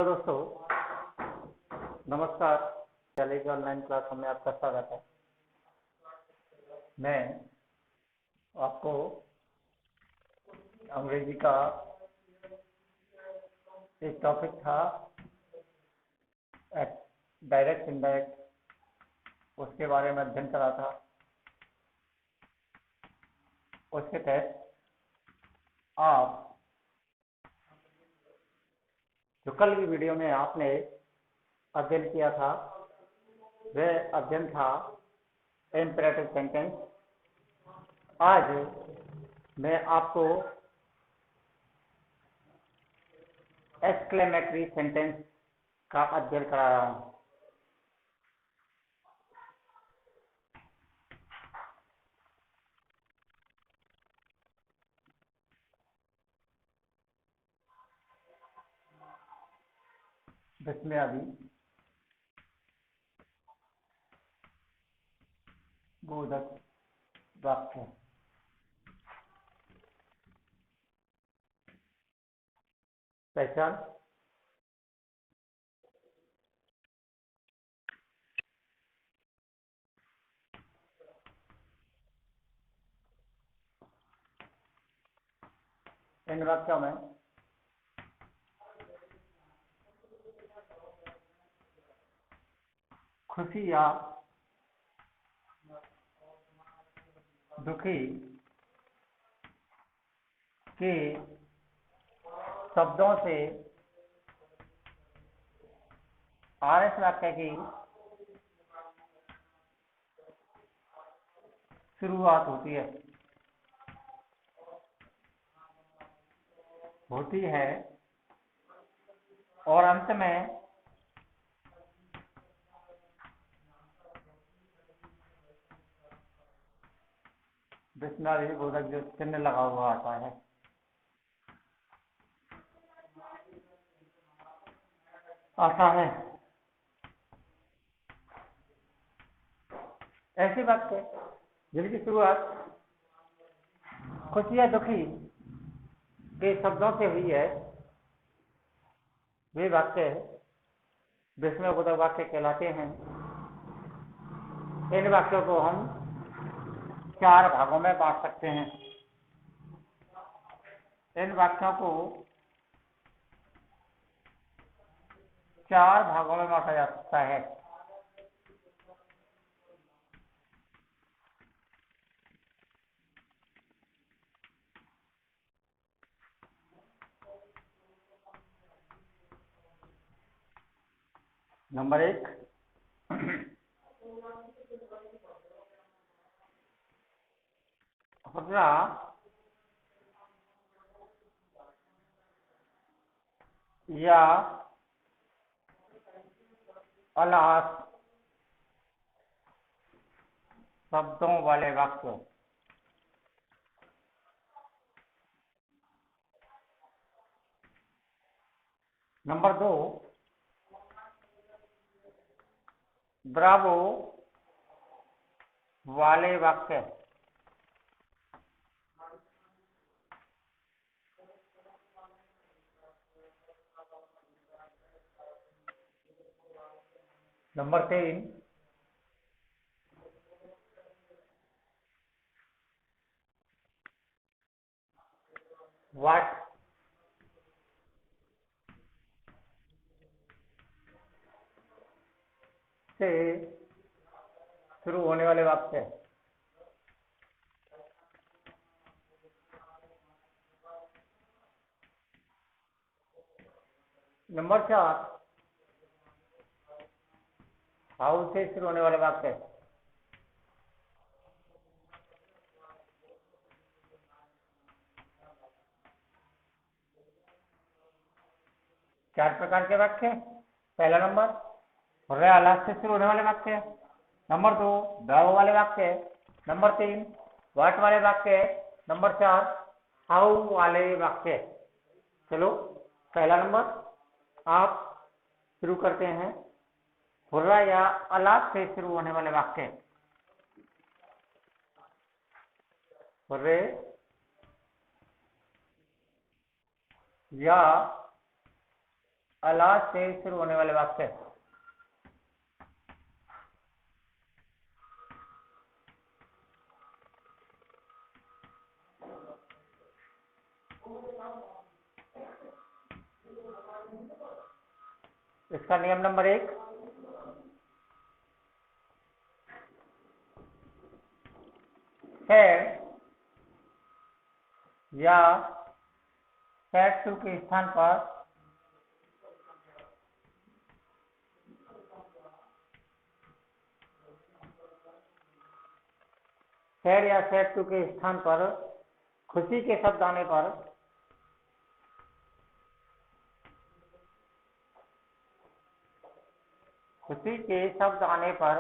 दोस्तों नमस्कार। चलेगी ऑनलाइन क्लास में आपका स्वागत है। मैं आपको अंग्रेजी का एक टॉपिक था डायरेक्ट इनडायरेक्ट, उसके बारे में अध्ययन करा था। उसके तहत आप जो कल की वीडियो में आपने अध्ययन किया था वह अध्ययन था इम्पेरेटिव सेंटेंस। आज मैं आपको एक्सक्लेमेटरी सेंटेंस का अध्ययन करा रहा हूं। जिसमें अभी बोधक वाक्य पहचान, इन वाक्यों में खुशी या दुखी के शब्दों से आरएस वाक्य की शुरुआत होती है और अंत में डिक्शनरी बोधक जो चिन्ह लगा हुआ आता है। ऐसे वाक्य जिनकी शुरुआत खुशी या दुखी के शब्दों से हुई है वे वाक्य विस्मयबोधक वाक्य कहलाते हैं। इन वाक्यों को हम 4 भागों में बांट सकते हैं। इन वाक्यों को 4 भागों में बांटा जा सकता है। नंबर 1, हुर्रा या अलास शब्दों वाले वाक्य। नंबर 2, ब्रावो वाले वाक्य। नंबर 3, व्हाट से शुरू होने वाले वाक्य। नंबर 4, हाउ से शुरू होने वाले वाक्य। चार प्रकार के वाक्य। पहला नंबर हुर्रे अलास से शुरू होने वाले वाक्य। नंबर 2, ब्रावो वाले वाक्य। नंबर 3, व्हाट वाले वाक्य। नंबर 4, हाउ वाले वाक्य। चलो पहला नंबर आप शुरू करते हैं। हुर्रा या अलास से शुरू होने वाले वाक्य। हुर्रे या अला से शुरू होने वाले वाक्य। इसका नियम नंबर 1, सेड या सेड टू के स्थान पर सेड या सेड टू के स्थान पर खुशी के शब्द आने पर खुशी के शब्द आने पर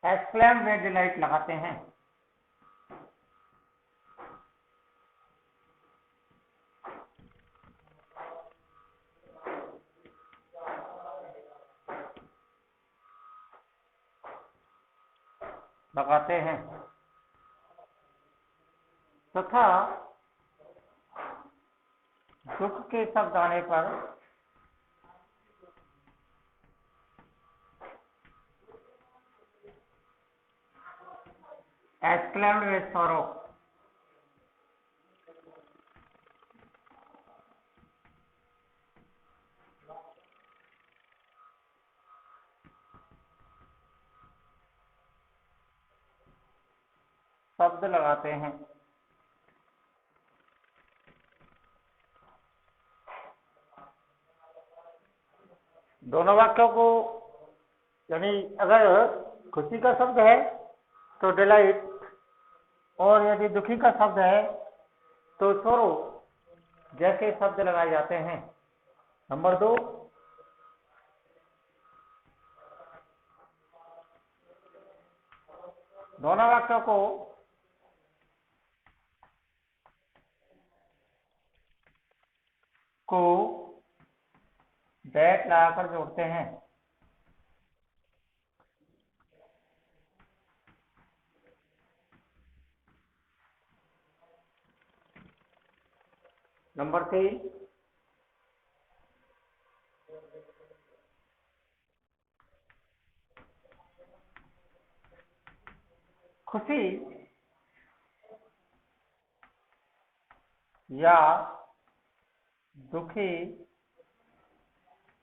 एक्सक्लेम विद डिलाइट लगाते हैं। तथा दुख के शब्द आने पर एक्सक्लेम्ड विद सॉरो। शब्द लगाते हैं। दोनों वाक्यों को, यानी अगर खुशी का शब्द है तो डिलाइट, और यदि दुखी का शब्द है तो सोरो जैसे शब्द लगाए जाते हैं। नंबर 2, दोनों वाक्यों को दैट लगाकर जोड़ते हैं। नंबर 3, खुशी या दुखी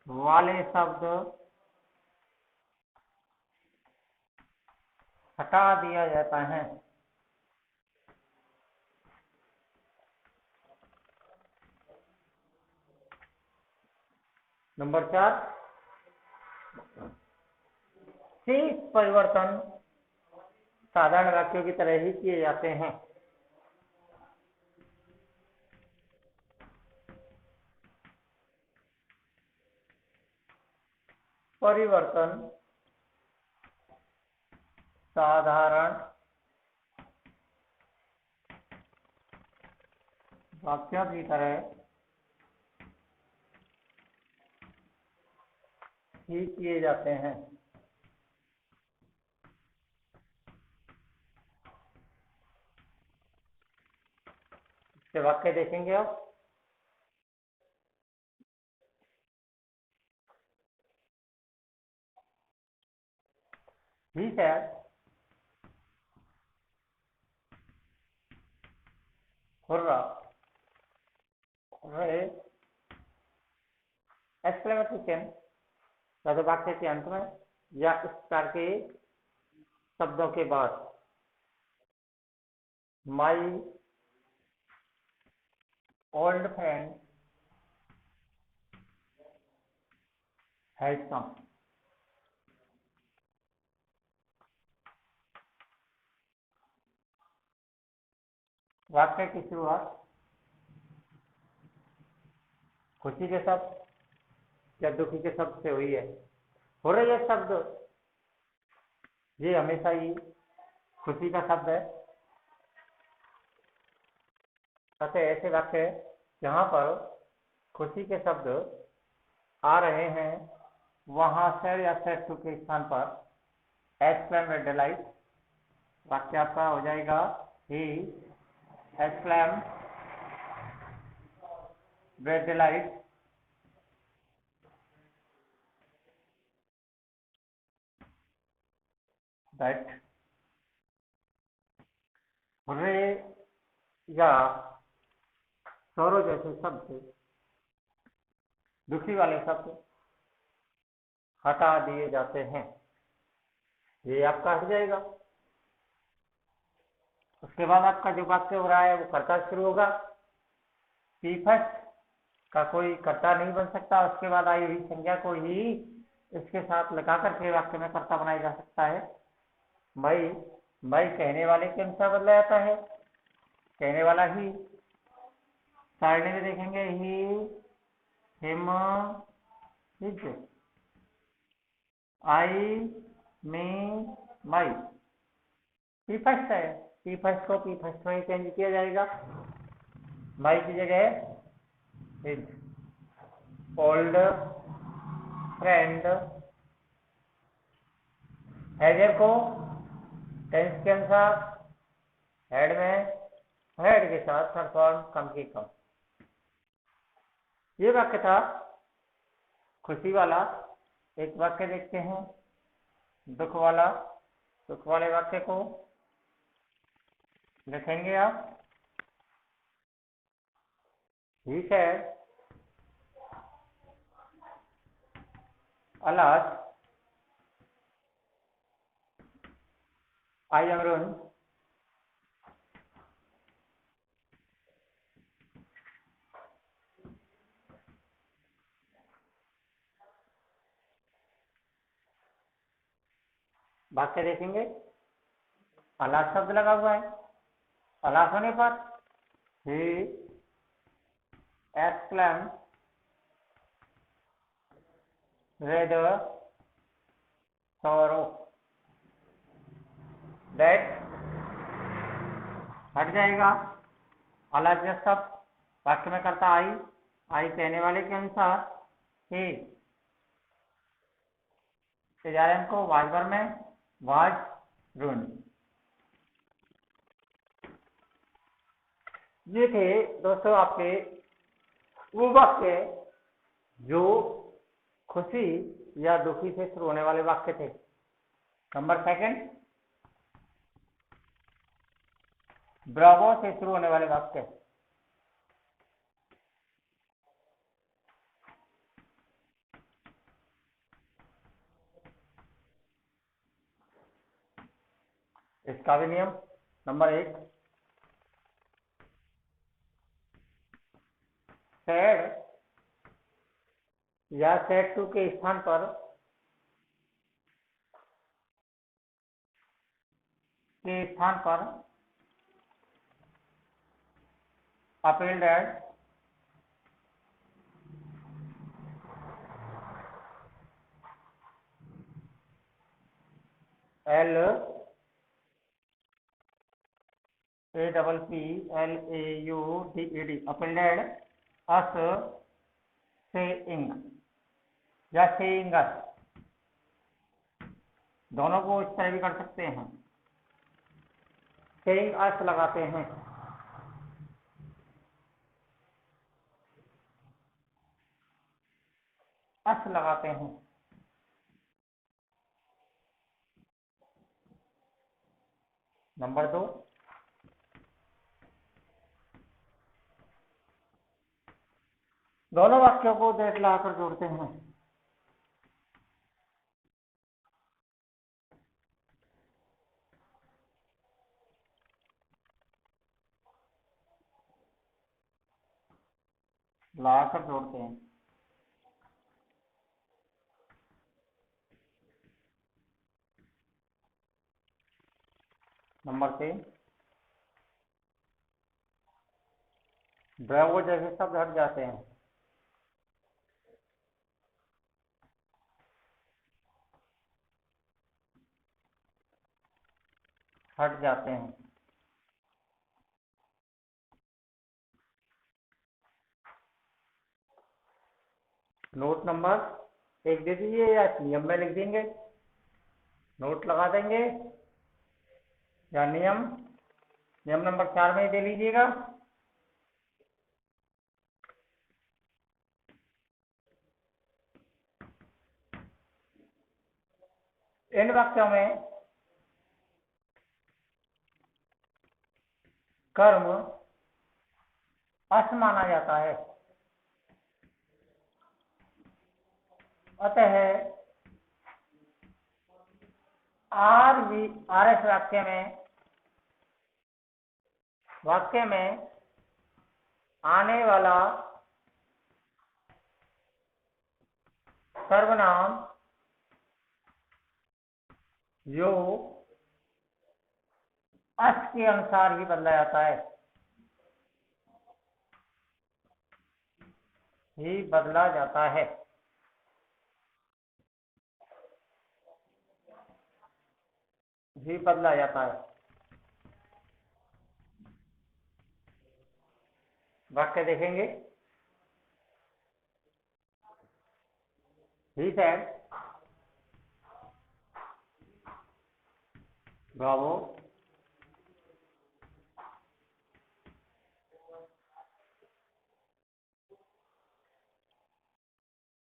वाले शब्द हटा दिया जाता है। नंबर 4, शेष परिवर्तन साधारण वाक्यों की तरह ही किए जाते हैं। परिवर्तन साधारण वाक्यों की तरह ही किए जाते हैं। इसके वाक्य देखेंगे आप। He said, हुर्रा, एक्सक्लेमेटरी चिन्ह या तो वाक्य के अंत में या इस प्रकार के शब्दों के बाद। My old friend has come. वाक्य की शुरुआत खुशी के शब्द या दुखी के शब्द से हुई है। हो रहा यह शब्द, ये हमेशा ही खुशी का शब्द है। अतः ऐसे वाक्य जहां पर खुशी के शब्द आ रहे हैं वहां सैड या सैड टू के स्थान पर एक्सक्लेम विद डिलाइट वाक्य आपका हो जाएगा ही exclaimed with delight that hurray या सौरो जैसे शब्द, दुखी वाले शब्द हटा दिए जाते हैं। ये आपका हट जाएगा। उसके बाद आपका जो वाक्य हो रहा है वो कर्ता शुरू होगा। पी फर्स्ट का कोई कर्ता नहीं बन सकता। उसके बाद आई हुई संज्ञा को ही इसके साथ लगा करके वाक्य में कर्ता बनाया जा सकता है। मई मई कहने वाले के अनुसार बदला जाता है। कहने वाला ही सारणी में देखेंगे ही हिम हिज आई मी माई। पी फर्स्ट है, पी फर्स्ट को पी फर्स्ट में ही चेंज किया जाएगा। माई की जगह हिज ओल्ड फ्रेंड। हैजर को टेंस के अनुसार हेड में हेड के साथ थर्ड फॉर्म कम की कम। ये वाक्य था खुशी वाला। एक वाक्य देखते हैं दुख वाला। दुख वाले वाक्य को लिखेंगे आप। He said, alas, I am ruined. वाक्य देखेंगे अलास शब्द लगा हुआ है। अलास होने पर he exclaimed with sorrow that हट जाएगा। अलास शब्द वाक्य में करता आई कहने वाले के अनुसार he इजारम को वाजवर में वाज रुन। ये थे दोस्तों आपके वो वाक्य जो खुशी या दुखी से शुरू होने वाले वाक्य थे। नंबर सेकंड, ब्रावो से शुरू होने वाले वाक्य। इसका भी नियम नंबर एक, सैड या सैड टू के स्थान पर appealed at L A double P L A U D E D appealed us saying या सेइंग अस, दोनों को इस तरह भी कर सकते हैं। सेइंग अस लगाते हैं। अस लगाते हैं। नंबर दो, दोनों वाक्यों को देख लाकर जोड़ते हैं। लाकर जोड़ते हैं। नंबर तीन, ब्रावो जैसे शब्द हट जाते हैं। हट जाते हैं। नोट नंबर एक दे दीजिए या नियम में लिख देंगे। नोट लगा देंगे या नियम नियम नंबर 4 में ही दे लीजिएगा। इन वाक्यों में कर्म अस माना जाता है, अतः आर एस वाक्य में आने वाला सर्वनाम जो अस के अनुसार ही बदला जाता है, ही बदला जाता है। ही बदला जाता है। वाक्य देखेंगे। He said, Bravo,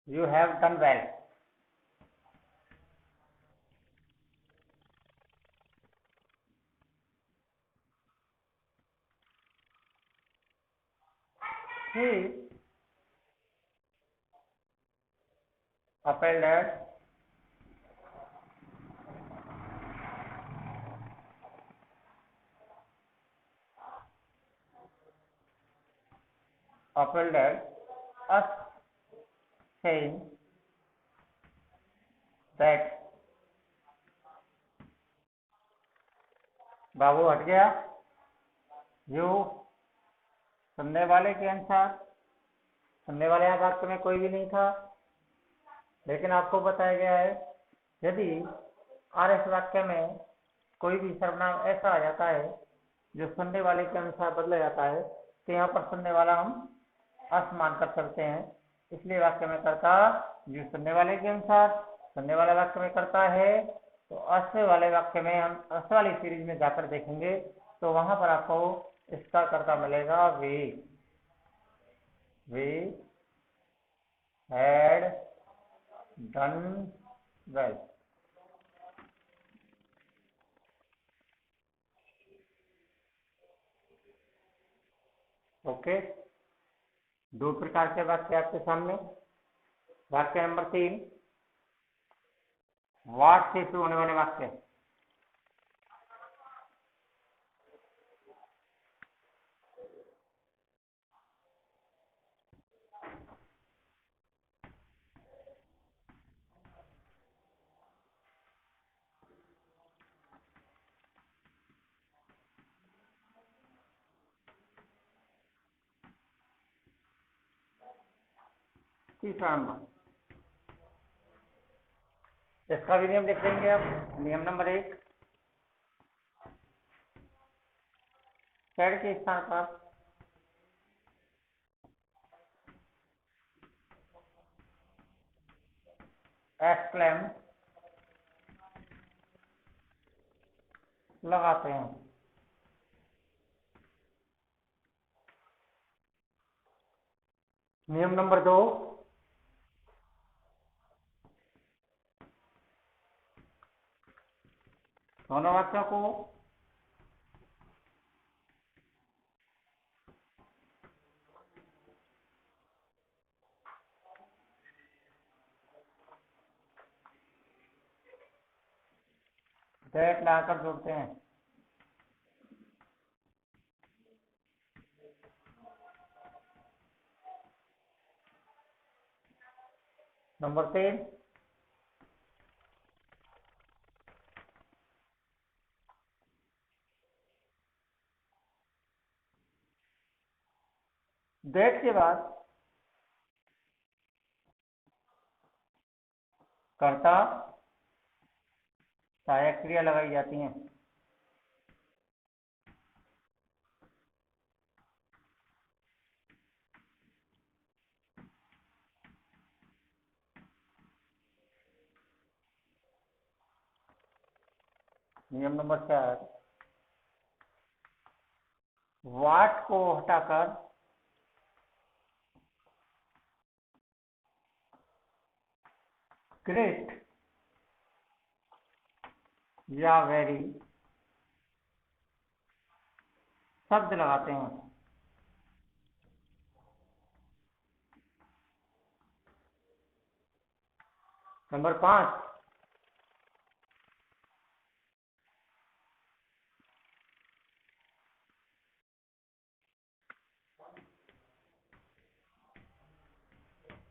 you have done well. He upheld us, saying that बाबू हट गया। यू सुनने वाले के अनुसार, सुनने वाले यहाँ वाक्य में कोई भी नहीं था, लेकिन आपको बताया गया है यदि आर एस वाक्य में कोई भी सर्वनाम ऐसा आ जाता है जो सुनने वाले के अनुसार बदला जाता है, तो यहाँ पर सुनने वाला हम अस मान कर चलते हैं। इसलिए वाक्य में करता जो सुनने वाले के अनुसार, सुनने वाले वाक्य में करता है, तो अस वाले वाक्य में हम अस वाली सीरीज में जाकर देखेंगे तो वहां पर आपको इसका कर्ता मिलेगा we had done well. Okay, दो प्रकार के वाक्य आपके सामने। वाक्य नंबर 3, वाट से शुरू होने वाले वाक्य। तीसरा नंबर, इसका भी नियम लिख देंगे आप। नियम नंबर 1, सेड के स्थान पर एक्सक्लेम लगाते हैं। नियम नंबर 2, दोनों वाक्यों को दैट लगाकर जोड़ते हैं। नंबर 3, दैट के बाद कर्ता सहायक क्रिया लगाई जाती है। नियम नंबर 4, वाट को हटाकर ग्रेट या वेरी शब्द लगाते हैं। नंबर 5,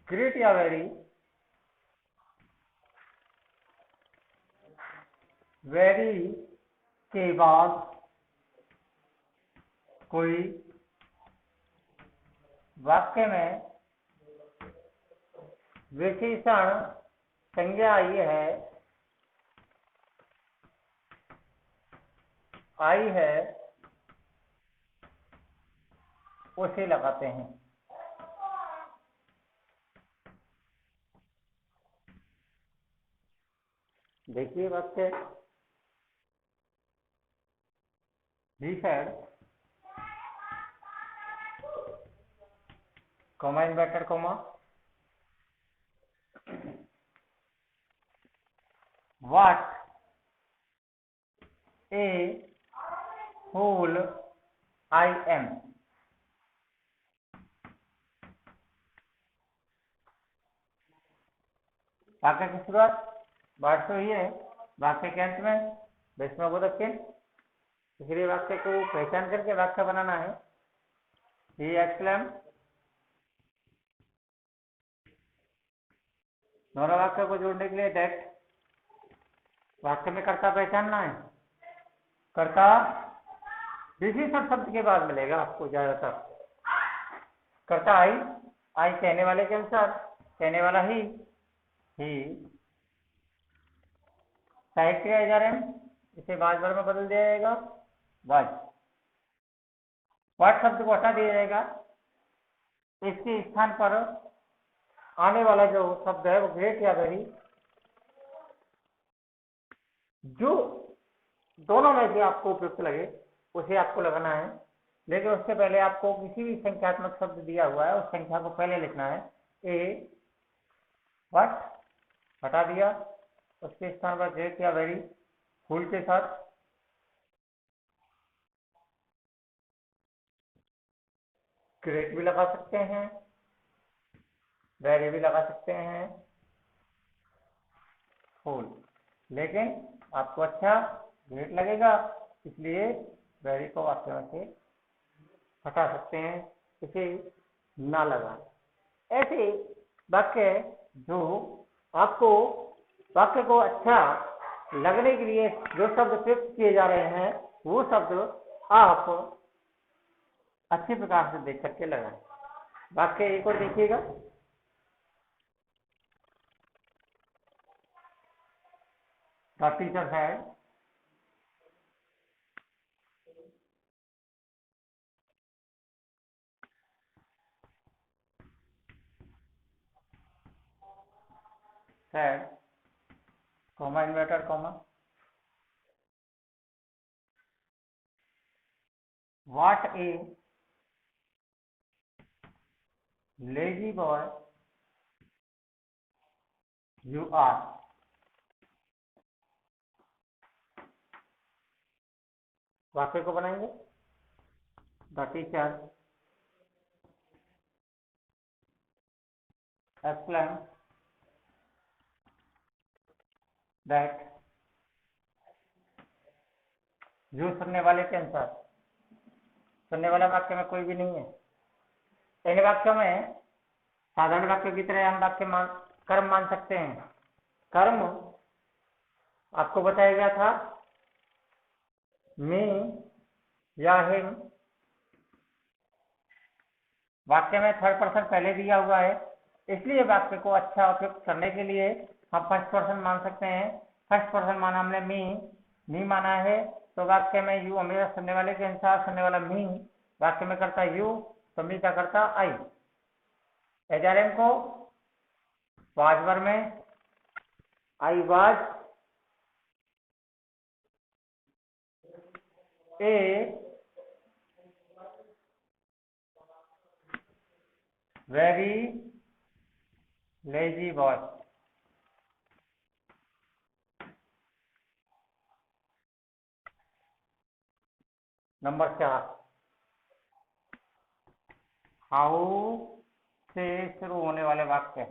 ग्रेट या वेरी के बाद कोई वाक्य में विशेषण संज्ञा आई है उसे लगाते हैं। देखिए वाक्य, he said, comma inverted comma, what a hole I am. वाक्य की शुरुआत वाट से हुई है, वाक्य के अंत में विस्मयबोधक चिन्ह। इसलिए वाक्य को पहचान करके वाक्य बनाना है। ही एक्सक्लेम, दोनों वाक्य को जोड़ने के लिए दैट। वाक्य में कर्ता पहचानना है। कर्ता विशेषण शब्द के बाद मिलेगा आपको ज्यादातर। कर्ता आई कहने वाले के अनुसार, कहने वाला ही साहित्य एजारेम, इसे वाज वर्ग में बदल दिया जाएगा, वाज। वाट शब्द को हटा दिया जाएगा। इसके स्थान पर आने वाला जो शब्द है वो ग्रेट या वेरी, जो दोनों में से आपको उपयुक्त लगे उसे आपको लगाना है। लेकिन उससे पहले आपको किसी भी संख्यात्मक शब्द दिया हुआ है उस संख्या को पहले लिखना है। ए व्हाट हटा दिया, उसके स्थान पर ग्रेट या वेरी फूल के साथ। ग्रेट भी लगा सकते हैं, वेरी भी लगा सकते हैं, फूल। लेकिन आपको अच्छा ग्रेट लगेगा, इसलिए वेरी को वाक्य में से हटा सकते हैं, इसे ना लगाएं। ऐसे वाक्य जो आपको वाक्य को अच्छा लगने के लिए जो शब्द प्रयुक्त किए जा रहे हैं वो शब्द आप अच्छे प्रकार से देख करके लगाएं। वाक्य एक और देखिएगा। The teacher said, comma inverted comma, what a lazy boy you are। वाक्य को बनाएंगे। द टीचर एक्सप्लेन दैट, जो सुनने वाले के अनुसार, सुनने वाला वाक्य में कोई भी नहीं है। इन वाक्यों में साधारण वाक्य की तरह हम वाक्य कर्म मान सकते हैं। कर्म आपको बताया गया था मी या हिम। वाक्य में थर्ड पर्सन पहले दिया हुआ है, इसलिए वाक्य को अच्छा उपयुक्त करने के लिए हम फर्स्ट पर्सन मान सकते हैं। फर्स्ट पर्सन माना हमने मी माना है, तो वाक्य में यू हमेशा सुनने वाले के अनुसार, सुनने वाला मी, वाक्य में करता यू, तो मी का करता आई। एजारेम को वाज वर्ग में I was a very lazy boy. Number 4, how से शुरू होने वाले वाक्य।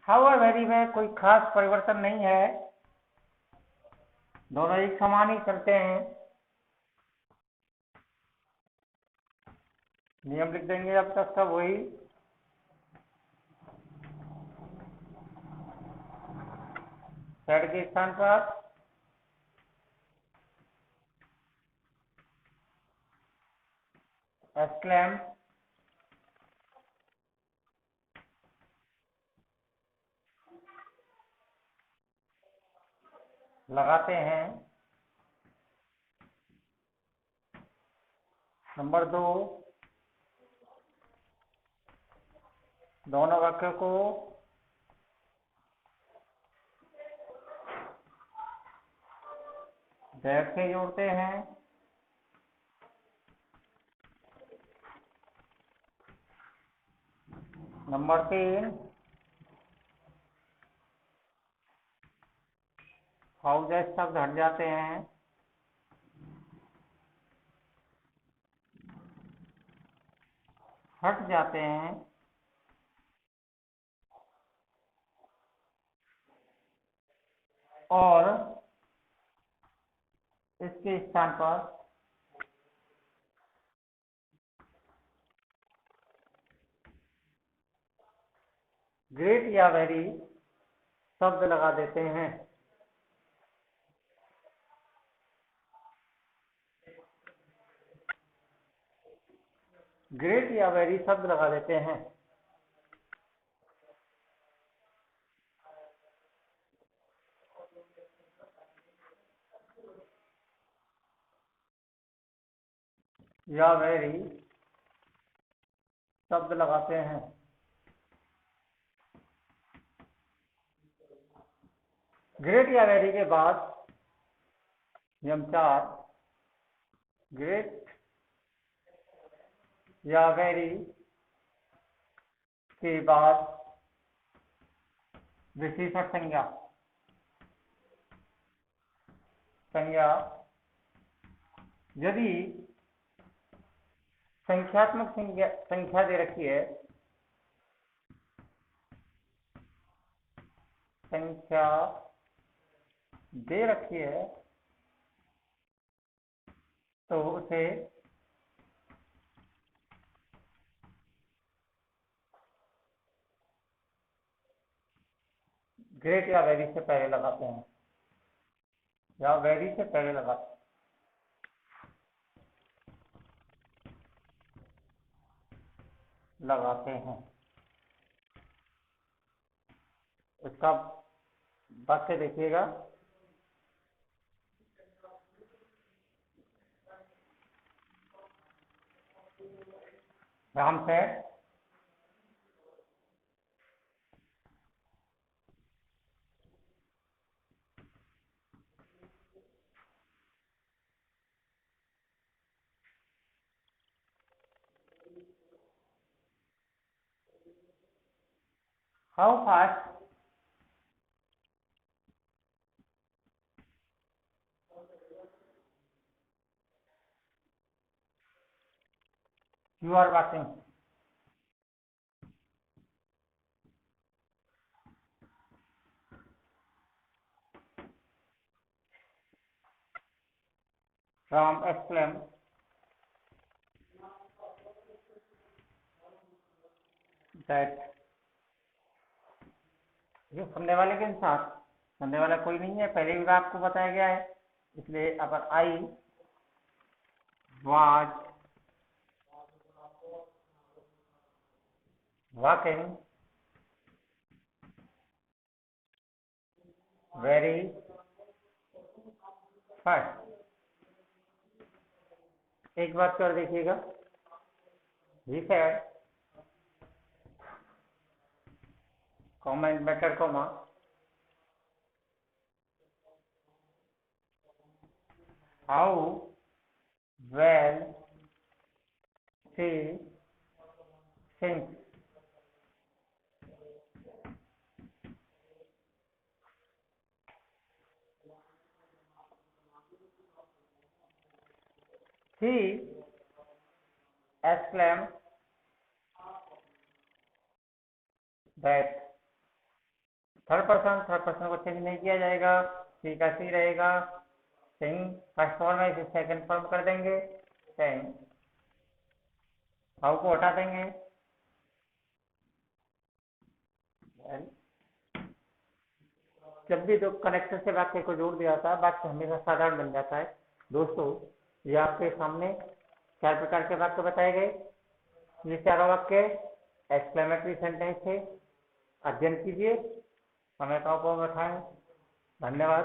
हाउ और वेरी में कोई खास परिवर्तन नहीं है, दोनों एक समान ही चलते हैं। नियम लिख देंगे अब तक सब वही। सेड के स्थान पर एक्सक्लेम, लगाते हैं। नंबर 2, दोनों वाक्यों को दैट से जोड़ते हैं। नंबर 3, हाउ जैसे शब्द हट जाते हैं। हट जाते हैं और इसके स्थान पर ग्रेट या वेरी शब्द लगा देते हैं। ग्रेट या वेरी शब्द लगा देते हैं। या वेरी शब्द लगाते हैं। ग्रेट या वेरी के बाद नियम 4, ग्रेट या वेरी के बाद विशेषण संज्ञा। यदि संख्यात्मक संख्या दे रखी है, संख्या दे रखी है तो उसे ग्रेट या वेरी से पहले लगाते हैं, या वेरी से पहले लगाते हैं। इसका वाक्य देखिएगा। राम से how fast you are walking. Ram exclaim, that. ये सुनने वाले के साथ, सुनने वाला कोई नहीं है, पहले भी आपको बताया गया है, इसलिए अगर I was walking very fast. एक बात कर देखिएगा, ही said, comma inverted comma, how well she sings. He exclaimed that। Third person को चेंज नहीं किया जाएगा, सी का सी रहेगा। सिंग फर्स्ट फॉर्म है, इसे सेकंड फॉर्म कर देंगे सिंग। हाउ को हटा देंगे। जब भी दो कनेक्टर से वाक्य को जोड़ दिया जाता है, वाक्य हमेशा साधारण बन जाता है। दोस्तों, ये आपके सामने 4 प्रकार के वाक्य बताए गए। ये चारों वाक्य एक्सक्लेमेटरी सेंटेंस थे। अध्ययन कीजिए, समय का उपयोग उठाएं। धन्यवाद।